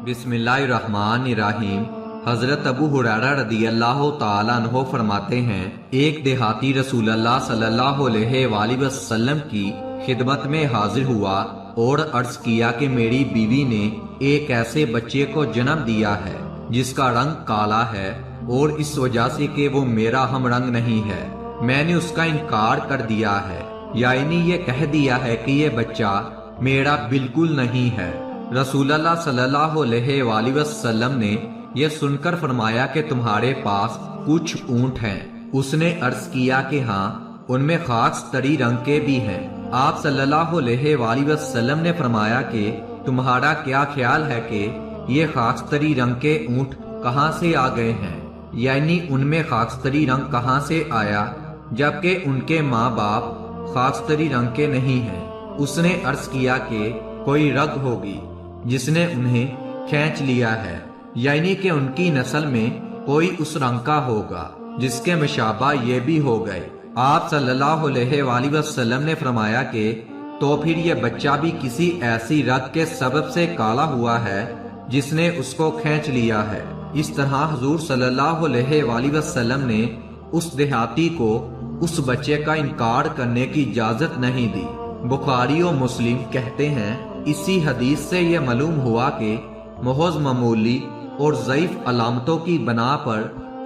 بسم اللہ الرحمن الرحیم۔ حضرت ابو ہریرہ رضی اللہ تعالیٰ عنہ فرماتے ہیں، ایک دیہاتی رسول اللہ صلی اللہ علیہ وآلہ وسلم کی خدمت میں حاضر ہوا اور عرض کیا کہ میری بیوی نے ایک ایسے بچے کو جنم دیا ہے جس کا رنگ کالا ہے، اور اس وجہ سے کہ وہ میرا ہم رنگ نہیں ہے میں نے اس کا انکار کر دیا ہے، یعنی یہ کہہ دیا ہے کہ یہ بچہ میرا بالکل نہیں ہے۔ رسول اللہ صلی اللہ علیہ وآلہ وسلم نے یہ سن کر فرمایا کہ تمہارے پاس کچھ اونٹ ہیں؟ اس نے عرض کیا کہ ہاں، ان میں خاص تری رنگ کے بھی ہیں۔ آپ صلی اللہ علیہ وآلہ وسلم نے فرمایا کہ تمہارا کیا خیال ہے کہ یہ خاص تری رنگ کے اونٹ کہاں سے آ گئے ہیں، یعنی ان میں خاص تری رنگ کہاں سے آیا جبکہ ان کے ماں باپ خاص تری رنگ کے نہیں ہیں؟ اس نے عرض کیا کہ کوئی رگ ہوگی جس نے انہیں کھینچ لیا ہے، یعنی کہ ان کی نسل میں کوئی اس رنگ کا ہوگا جس کے مشابہ یہ بھی ہو گئے۔ آپ صلی اللہ علیہ وآلہ وسلم نے فرمایا کہ تو پھر یہ بچہ بھی کسی ایسی رگ کے سبب سے کالا ہوا ہے جس نے اس کو کھینچ لیا ہے۔ اس طرح حضور صلی اللہ علیہ وآلہ وسلم نے اس دیہاتی کو اس بچے کا انکار کرنے کی اجازت نہیں دی۔ بخاری و مسلم کہتے ہیں، اسی حدیث سے یہ معلوم ہوا کہ محض معمولی اور ضعیف علامتوں کی بنا پر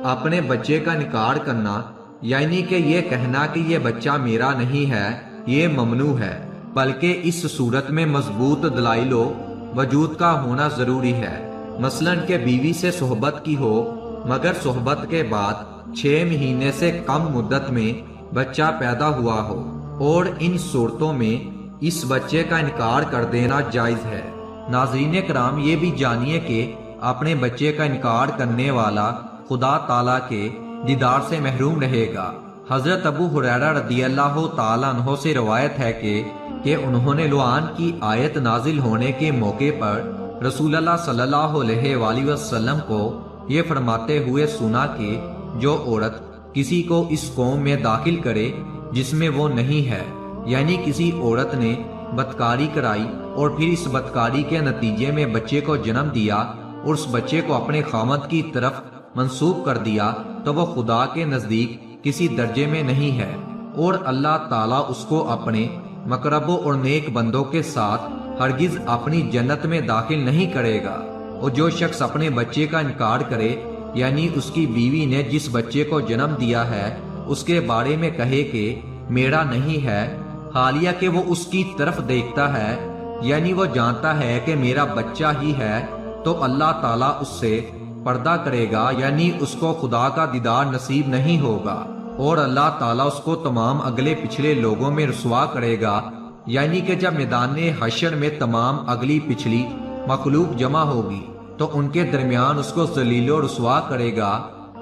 اپنے بچے کا انکار کرنا، یعنی کہ یہ کہنا کہ یہ بچہ میرا نہیں ہے، یہ ممنوع ہے، بلکہ اس صورت میں مضبوط دلائل و وجود کا ہونا ضروری ہے۔ مثلاً کہ بیوی سے صحبت کی ہو مگر صحبت کے بعد 6 مہینے سے کم مدت میں بچہ پیدا ہوا ہو، اور ان صورتوں میں اس بچے کا انکار کر دینا جائز ہے۔ ناظرین کرام، یہ بھی جانیے کہ اپنے بچے کا انکار کرنے والا خدا تعالیٰ کے دیدار سے محروم رہے گا۔ حضرت ابو ہریرہ رضی اللہ تعالیٰ عنہ سے روایت ہے کہ انہوں نے لعان کی آیت نازل ہونے کے موقع پر رسول اللہ صلی اللہ علیہ وآلہ وسلم کو یہ فرماتے ہوئے سنا کہ جو عورت کسی کو اس قوم میں داخل کرے جس میں وہ نہیں ہے، یعنی کسی عورت نے بدکاری کرائی اور پھر اس بدکاری کے نتیجے میں بچے کو جنم دیا اور اس بچے کو اپنے خاوند کی طرف منسوب کر دیا، تو وہ خدا کے نزدیک کسی درجے میں نہیں ہے، اور اللہ تعالیٰ اس کو اپنے مقربوں اور نیک بندوں کے ساتھ ہرگز اپنی جنت میں داخل نہیں کرے گا۔ اور جو شخص اپنے بچے کا انکار کرے، یعنی اس کی بیوی نے جس بچے کو جنم دیا ہے اس کے بارے میں کہے کہ میرا نہیں ہے، حالیہ کہ وہ اس کی طرف دیکھتا ہے، یعنی وہ جانتا ہے کہ میرا بچہ ہی ہے، تو اللہ تعالیٰ اس سے پردہ کرے گا، یعنی اس کو خدا کا دیدار نصیب نہیں ہوگا، اور اللہ تعالیٰ اس کو تمام اگلے پچھلے لوگوں میں رسوا کرے گا، یعنی کہ جب میدان حشر میں تمام اگلی پچھلی مخلوق جمع ہوگی تو ان کے درمیان اس کو ذلیل و رسوا کرے گا۔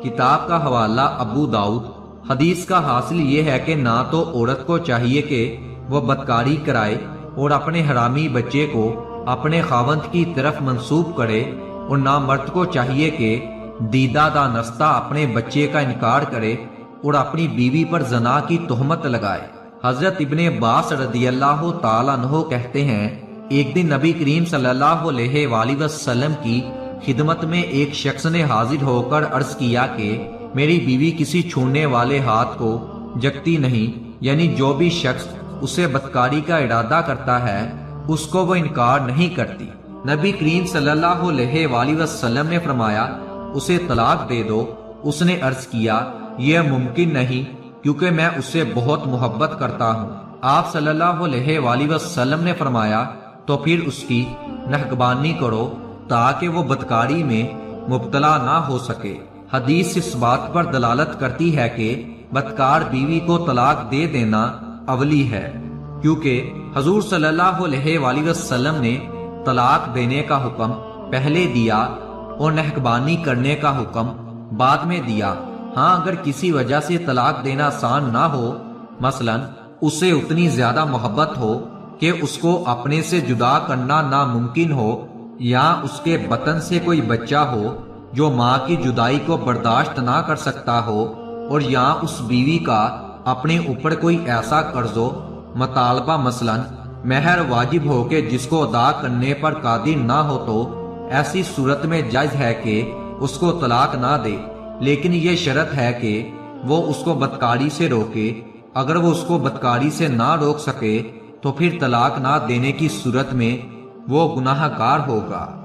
کتاب کا حوالہ ابو داؤد۔ حدیث کا حاصل یہ ہے کہ نہ تو عورت کو چاہیے کہ وہ بدکاری کرائے اور اپنے حرامی بچے کو اپنے خاوند کی طرف منسوب کرے، اور نہ مرد کو چاہیے کہ دیدہ دانستہ اپنے بچے کا انکار کرے اور اپنی بیوی پر زنا کی تہمت لگائے۔ حضرت ابن عباس رضی اللہ تعالیٰ عنہ کہتے ہیں، ایک دن نبی کریم صلی اللہ علیہ وآلہ وسلم کی خدمت میں ایک شخص نے حاضر ہو کر عرض کیا کہ میری بیوی کسی چھونے والے ہاتھ کو جگتی نہیں، یعنی جو بھی شخص اسے بدکاری کا ارادہ کرتا ہے اس کو وہ انکار نہیں کرتی۔ نبی کریم صلی اللہ علیہ وآلہ وسلم نے فرمایا اسے طلاق دے دو۔ اس نے عرض کیا یہ ممکن نہیں، کیونکہ میں اسے بہت محبت کرتا ہوں۔ آپ صلی اللہ علیہ وآلہ وسلم نے فرمایا تو پھر اس کی نگہبانی کرو تاکہ وہ بدکاری میں مبتلا نہ ہو سکے۔ حدیث اس بات پر دلالت کرتی ہے کہ بدکار بیوی کو طلاق دے دینا اولی ہے، کیونکہ حضور صلی اللہ علیہ وآلہ وسلم نے طلاق دینے کا حکم پہلے دیا اور نگہبانی کرنے کا حکم بعد میں دیا۔ ہاں، اگر کسی وجہ سے طلاق دینا آسان نہ ہو، مثلا اسے اتنی زیادہ محبت ہو کہ اس کو اپنے سے جدا کرنا ناممکن ہو، یا اس کے بطن سے کوئی بچہ ہو جو ماں کی جدائی کو برداشت نہ کر سکتا ہو، اور یا اس بیوی کا اپنے اوپر کوئی ایسا قرض و مطالبہ مثلا مہر واجب ہو کہ جس کو ادا کرنے پر قادر نہ ہو، تو ایسی صورت میں جائز ہے کہ اس کو طلاق نہ دے، لیکن یہ شرط ہے کہ وہ اس کو بدکاری سے روکے۔ اگر وہ اس کو بدکاری سے نہ روک سکے تو پھر طلاق نہ دینے کی صورت میں وہ گناہ گار ہوگا۔